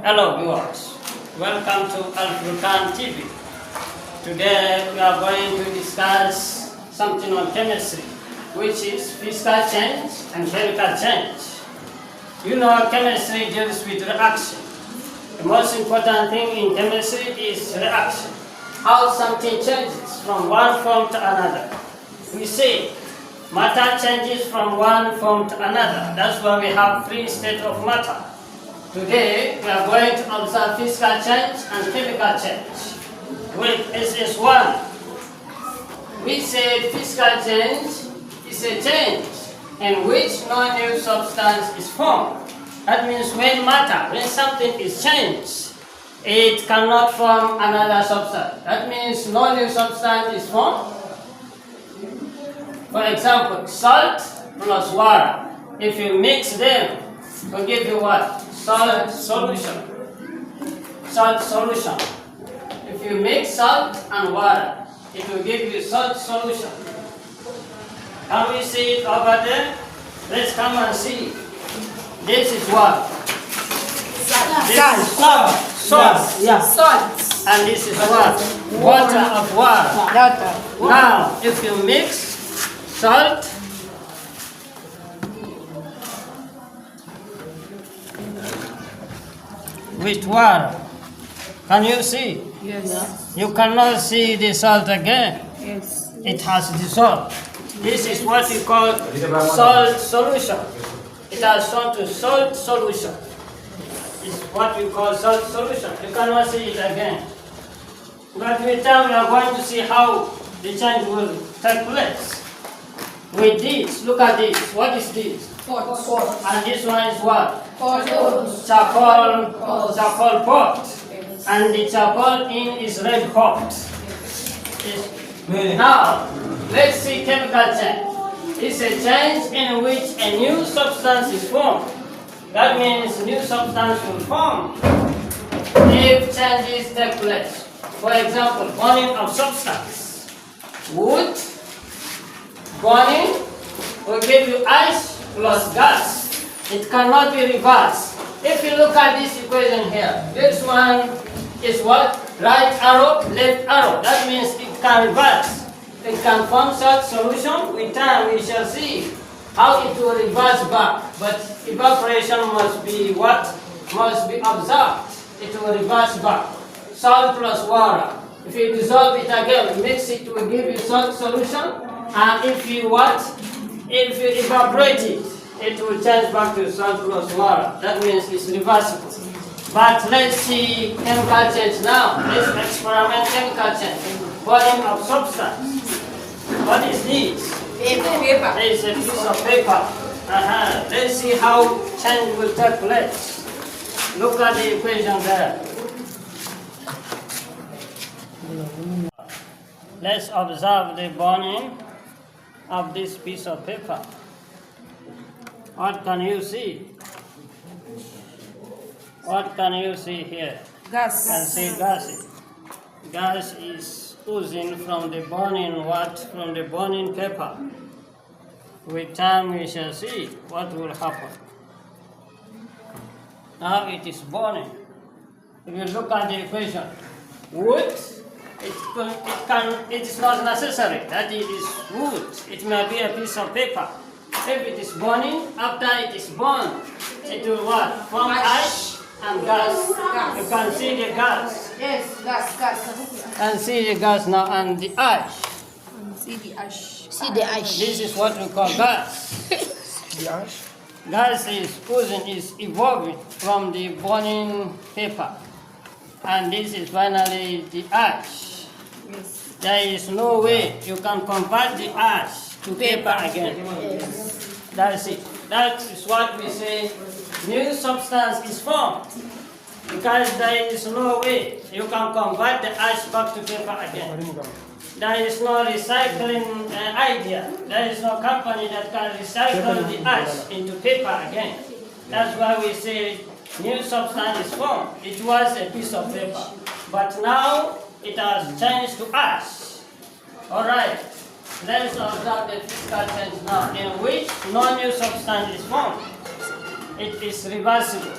Hello viewers, welcome to Al Furqan TV. Today we are going to discuss something on chemistry, which is physical change and chemical change. You know, chemistry deals with reaction. The most important thing in chemistry is reaction, how something changes from one form to another. We say matter changes from one form to another. That's why we have three states of matter. Today, we are going to observe physical change and chemical change. With SS1, we said physical change is a change in which no new substance is formed. That means when something is changed, it cannot form another substance. That means no new substance is formed. For example, salt plus water. If you mix them, it will give you what? Salt solution. Salt solution. If you mix salt and water, it will give you salt solution. Can we see it over there? Let's come and see. This is what? This is salt. Yeah. Salt. And this is what? Water of water. Now, if you mix salt with water, can you see? Yes. You cannot see the salt again. Yes. It has dissolved. This is what we call salt solution. It has turned to salt solution. It's what we call salt solution. You cannot see it again. But with time we are going to see how the change will take place. With this, look at this. What is this? Pot. And this one is what? Pot. Charcoal pot. And the charcoal in is red hot. Now, let's see chemical change. It's a change in which a new substance is formed. That means new substance will form if changes take place. For example, burning of substance. Wood burning will give you ice plus gas. It cannot be reversed. If you look at this equation here, this one is what? Right arrow, left arrow. That means it can reverse. It can form such solution. With time we shall see how it will reverse back. But evaporation must be what? Must be observed. It will reverse back. Salt plus water. If you dissolve it again, mix it, will give you salt solution. And if you what? If you evaporate it, it will change back to salt plus water. That means it's reversible. But let's see chemical change now. Let's experiment chemical change. Burning of substance. What is this? Paper. There is a piece of paper. Let's see how change will take place. Look at the equation there. Let's observe the burning of this piece of paper. What can you see? What can you see here? Gas. You can see gas. Gas is oozing from the burning what? From the burning paper. With time we shall see what will happen. Now it is burning. If you look at the equation, wood, it is not necessary that it is wood. It may be a piece of paper. If it is burning, after it is burned, it will what? Form ash and gas. You can see the gas. Yes, gas. And see the gas now and the ash. See the ash. See the ash. This is what we call gas. The ash? Gas is oozing, is evolving from the burning paper. And this is finally the ash. Yes. There is no way you can convert the ash to paper again. Yes. That's it. That is what we say new substance is formed. Because there is no way you can convert the ash back to paper again. There is no recycling idea. There is no company that can recycle the ash into paper again. That's why we say new substance is formed. It was a piece of paper. But now it has changed to ash. Alright, let's observe the physical change now, in which no new substance is formed. It is reversible.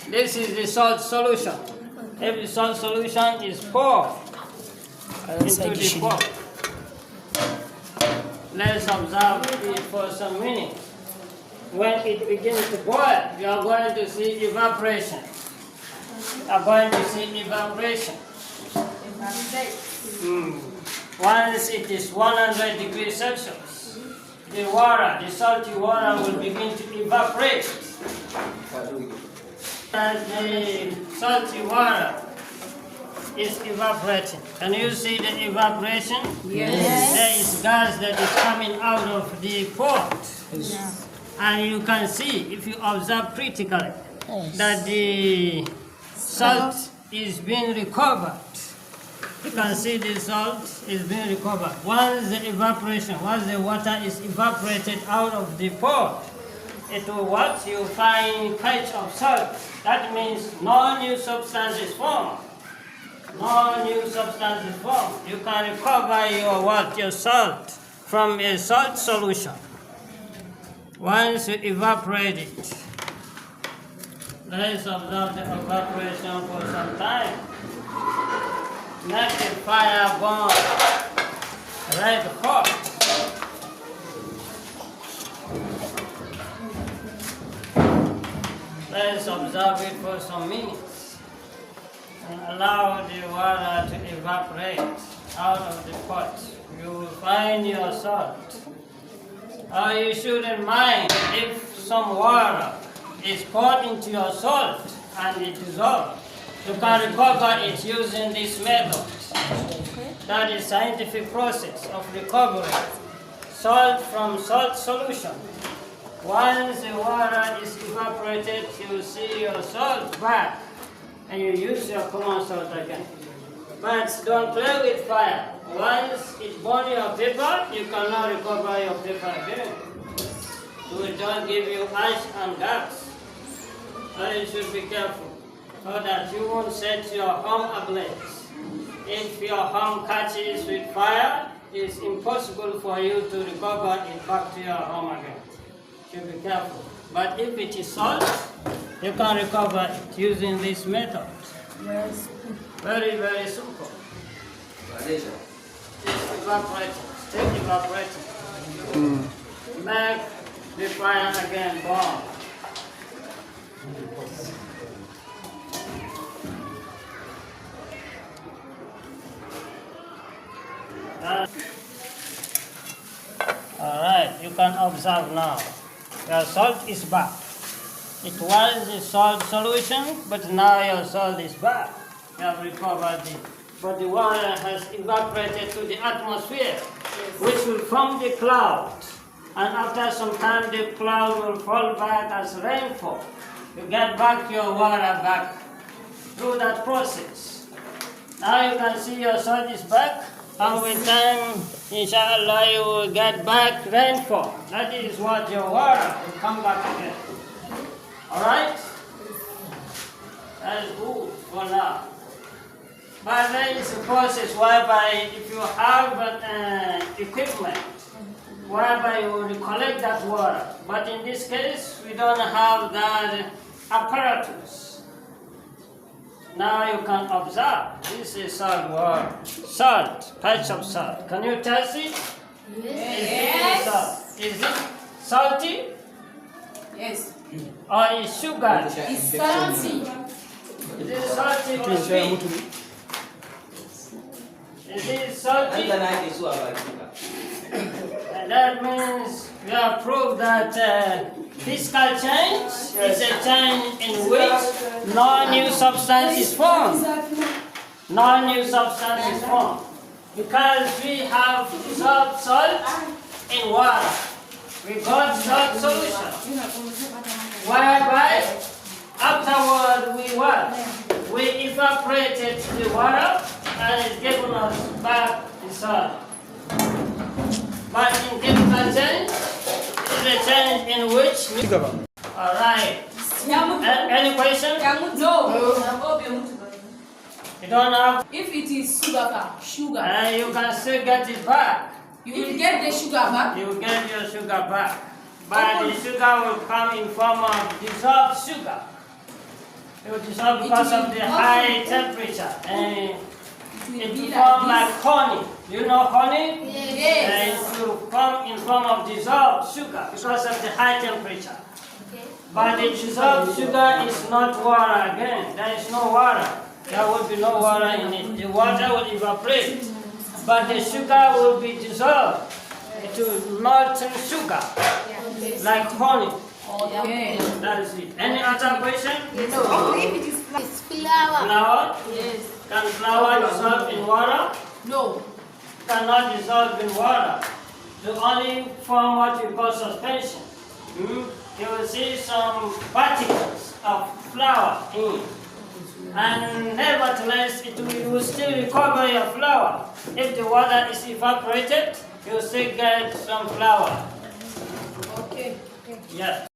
This is the salt solution. If the salt solution is poured into the pot, let's observe it for some minutes. When it begins to boil, you are going to see evaporation. You are going to see evaporation. Once it is 100 degrees Celsius, the water, the salty water will begin to evaporate. As the salty water is evaporating. Can you see the evaporation? Yes. There is gas that is coming out of the pot. And you can see, if you observe critically, that the salt is being recovered. You can see the salt is being recovered. Once the evaporation, once the water is evaporated out of the pot, it will what? You find patch of salt. That means no new substance is formed. No new substance is formed. You can recover your what? Your salt from a salt solution. Once you evaporate it, let's observe the evaporation for some time. Make the fire burn red hot. Let's observe it for some minutes and allow the water to evaporate out of the pot. You will find your salt. You shouldn't mind if some water is poured into your salt and it dissolves. You can recover it using this method. That is scientific process of recovery. Salt from salt solution. Once the water is evaporated, you see your salt back and you use your common salt again. But don't play with fire. Once it burns your paper, you cannot recover your paper again. It will just give you ash and gas. So you should be careful so that you won't set your home ablaze. If your home catches with fire, it's impossible for you to recover it back to your home again. You should be careful. But if it is salt, you can recover it using this method. Yes. Very, very simple. It's evaporating, still evaporating. Make the fire again burn. Alright, you can observe now. Your salt is back. It was a salt solution, but now your salt is back. You have recovered it. But the water has evaporated to the atmosphere, which will form the cloud. And after some time, the cloud will fall back as rainfall. You get back your water back through that process. Now you can see your salt is back. And with time, inshallah, you will get back rainfall. That is what your water will come back again. Alright? That is good for now. But there is a process whereby if you have equipment, whereby you will collect that water. But in this case, we don't have that apparatus. Now you can observe, this is salt water. Salt, patch of salt. Can you taste it? Yes. Is it salty Yes. or is sugar? It's salty. Is it salty or sweet? Is it salty? And that means we have proved that physical change is a change in which no new substance is formed. No new substance is formed. Because we have dissolved salt in water. We got salt solution. Whereby afterward we what? We evaporated the water and it's given us back the salt. But in chemical change, it is a change in which... Alright. Any question? No. You don't have... If it is sugar, you can still get it back. you will get the sugar back. You will get your sugar back. but the sugar will come in form of dissolved sugar. It will dissolve because of the high temperature, and It will it be will form like like honey. You know honey? Yes. It will come in form of dissolved sugar because of the high temperature. But the dissolved sugar is not water again. There is no water. There will be no water in it. The water will evaporate. But the sugar will be dissolved into molten sugar, like honey. Okay. That is it. Any other question? It's flour. Flour? Yes. Can flour dissolve in water? No. Cannot dissolve in water. To only form what you call suspension. You will see some particles of flour in. And nevertheless, you will still recover your flour. If the water is evaporated, you will still get some flour. Okay. Yes.